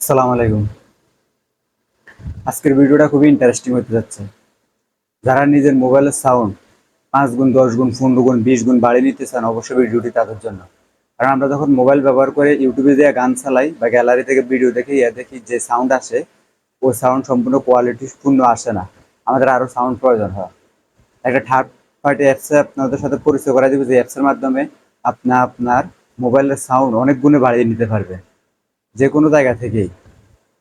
আসসালামু আলাইকুম। আজকের ভিডিওটা খুবই ইন্টারেস্টিং হতে যাচ্ছে। যারা নিজের মোবাইলের সাউন্ড ৫ গুণ, ১০ গুণ, ১৫ গুণ, ২০ গুণ বাড়িয়ে নিতে চান, অবশ্যই ভিডিওটি তাদের জন্য। কারণ আমরা যখন মোবাইল ব্যবহার করে ইউটিউবে দিয়ে গান চালাই বা গ্যালারি থেকে ভিডিও দেখি, দেখি যে সাউন্ড আসে, ওই সাউন্ড সম্পূর্ণ কোয়ালিটিপূর্ণ আসে না। আমাদের আরও সাউন্ড প্রয়োজন হয়। একটা থার্ড পার্টি অ্যাপসে আপনাদের সাথে পরিচয় করা দিবে, যে অ্যাপসের মাধ্যমে আপনার মোবাইলের সাউন্ড অনেক গুণে বাড়িয়ে নিতে পারবে, যে কোনো জায়গা থেকেই।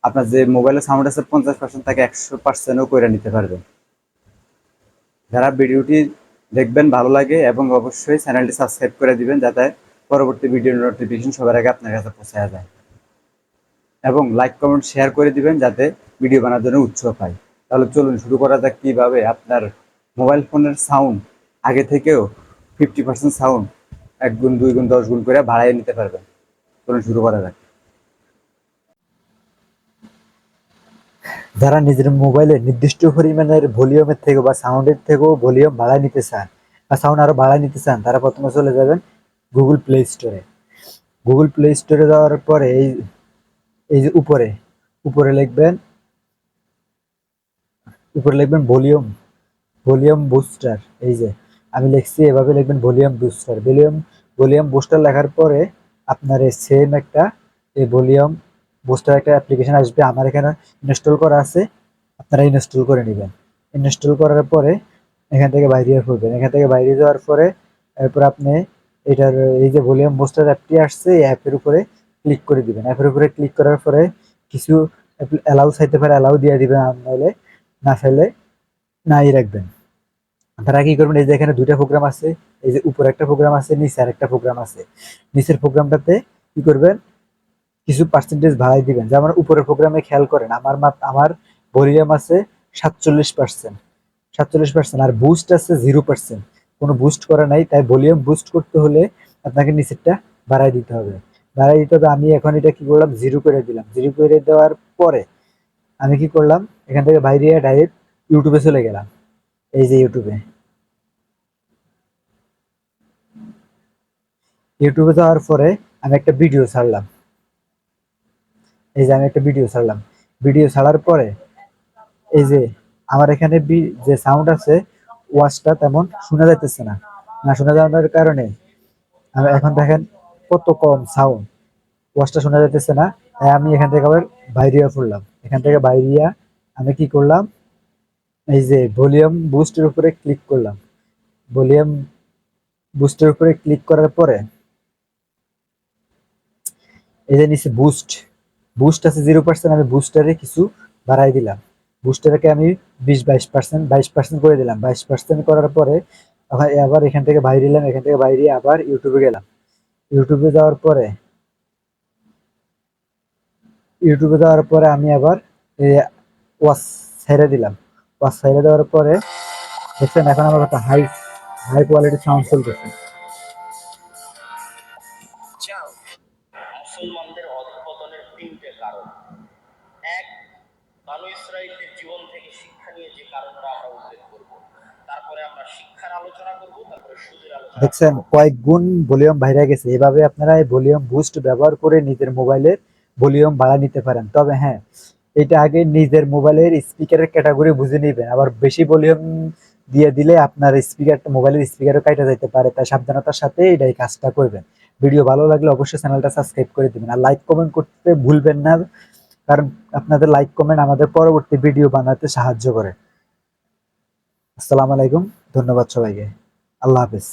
আপনার যে মোবাইলের সাউন্ড আছে 50%, তাকে 100%ও করে নিতে পারবেন। যারা ভিডিওটি দেখবেন ভালো লাগে, এবং অবশ্যই চ্যানেলটি সাবস্ক্রাইব করে দিবেন, যাতে পরবর্তী ভিডিওর নোটিফিকেশন সবার আগে আপনার কাছে পৌঁছে যায়। এবং লাইক কমেন্ট শেয়ার করে দিবেন, যাতে ভিডিও বানানোর জন্য উৎসাহ পাই। তাহলে চলুন শুরু করা যাক কীভাবে আপনার মোবাইল ফোনের সাউন্ড আগে থেকেও 50% সাউন্ড 1 গুণ, 2 গুণ, 10 গুণ করে বাড়াইয়ে নিতে পারবেন। চলুন শুরু করা যাক। যারা নিজের মোবাইলে নির্দিষ্ট পরিমাণের ভলিউমের থেকে বা সাউন্ডের থেকেও ভলিউম বাড়ায় নিতে চান বা সাউন্ড আরো বাড়ায় নিতে চান, তারা প্রথমে চলে যাবেন গুগল প্লে স্টোরে। গুগল প্লে স্টোরে যাওয়ার পরে এই এই যে উপরে উপরে লিখবেন উপরে লিখবেন ভলিউম ভলিউম বুস্টার। এই যে আমি লিখছি, এভাবে লিখবেন ভলিউম বুস্টার। ভলিউম বুস্টার লেখার পরে আপনার এই সেম একটা এই ভলিউম বুস্টার একটা অ্যাপ্লিকেশন আসবে। আমার এখানে ইনস্টল করা আছে, আপনারা ইনস্টল করে নেবেন। ইনস্টল করার পরে এখান থেকে বাইরে পড়বেন। এখান থেকে বাইরে যাওয়ার পরে এরপর আপনি এটার এই যে ভলিউম বুস্টার অ্যাপটি আসছে, এই অ্যাপের উপরে ক্লিক করে দিবেন। অ্যাপের উপরে ক্লিক করার পরে কিছু অ্যালাউ চাইতে পারে, অ্যালাউ দিয়ে দিবেন। নাহলে না চাইলে নাই রাখবেন। তারা কি করবেন, এই যে এখানে দুইটা প্রোগ্রাম আছে, এই যে উপরে একটা প্রোগ্রাম আছে, নিচে আর একটা প্রোগ্রাম আছে। নিচের প্রোগ্রামটাতে কি করবেন, কিছু পার্সেন্টেজ বাড়াই দিবেন। যেমন উপরের প্রোগ্রামে খেয়াল করেন, আমার ভলিউম আছে 47%, 47%, আর বুস্ট আছে 0%। কোনো বুস্ট করা নাই, তাই ভলিউম বুস্ট করতে হলে আপনাকে নিচেরটা বাড়াই দিতে হবে। বাড়াই দিতে হবে। আমি এখন এটা কি করলাম, 0 করে দিলাম। 0 করে দেওয়ার পরে আমি কি করলাম, এখান থেকে বাইরে ডাইরেক্ট ইউটিউবে চলে গেলাম। এই যে ইউটিউবে যাওয়ার পরে আমি একটা ভিডিও ছাড়লাম। এই যে আমি একটা ভিডিও ছাড়লাম। ভিডিও ছাড়ার পরে এই যে আমার এখানে যে সাউন্ড আছে, ওয়াজটা তেমন শোনা যাইতেছে না। না শোনা যাওয়ার কারণে আমি এখন দেখেন কত কম সাউন্ড, ওয়াজটা শোনা যাইতেছে না। তাই আমি এখান থেকে আবার বাইরিয়া পড়লাম। এখান থেকে বাইরিয়া আমি কি করলাম, এই যে ভলিউম বুস্টের উপরে ক্লিক করলাম। ভলিউম বুস্টের উপরে ক্লিক করার পরে এই যে নিচে বুস্ট বুস্ট আছে 0%, আমি বুস্টারে কিছু বাড়াই দিলাম। বুস্টারকে আমি 22% করে দিলাম। 22% করার পরে আবার এখান থেকে বাইরে এলাম। এখান থেকে বাইরে আবার ইউটিউবে গেলাম। ইউটিউবে যাওয়ার পরে ইউটিউবে যাওয়ার পরে আমি আবার ওয়াচ ছেড়ে দিলাম। ওয়াচ ছেড়ে দেওয়ার পরে দেখছেন, এখন আমার একটা হাই হাই কোয়ালিটি সাউন্ড চলতেছে। মুসলমানদের অধঃপতনের তিনটে কারণ। এক, বানু ইসরাইলের জীবন থেকে শিক্ষা নিয়ে যে কারণটা আমরা উল্লেখ করব, তারপরে আমরা শিক্ষার আলোচনা করব, তারপরে সুদের আলোচনা করব। দেখছেন কয়েক গুণ ভলিউম বাইরে গেছে। এভাবে আপনারা এই ভলিউম বুস্ট ব্যবহার করে নিজের মোবাইলের ভলিউম বাড়া নিতে পারেন। তবে হ্যাঁ, এটা আগে নিজের মোবাইলের স্পিকারের ক্যাটাগরি বুঝে নেবেন। আবার বেশি ভলিউম দিয়ে দিলে আপনার স্পিকারটা, মোবাইলের স্পিকারও কাটা যেতে পারে। তাই সাবধানতার সাথে এই কাজটা করবেন। ভিডিও ভালো লাগলে অবশ্যই চ্যানেলটা সাবস্ক্রাইব করে দিবেন, আর লাইক কমেন্ট করতে ভুলবেন না। কারণ আপনাদের লাইক কমেন্ট আমাদের পরবর্তী ভিডিও বানাতে সাহায্য করে। আসসালামু আলাইকুম, ধন্যবাদ সবাইকে। আল্লাহ হাফেজ।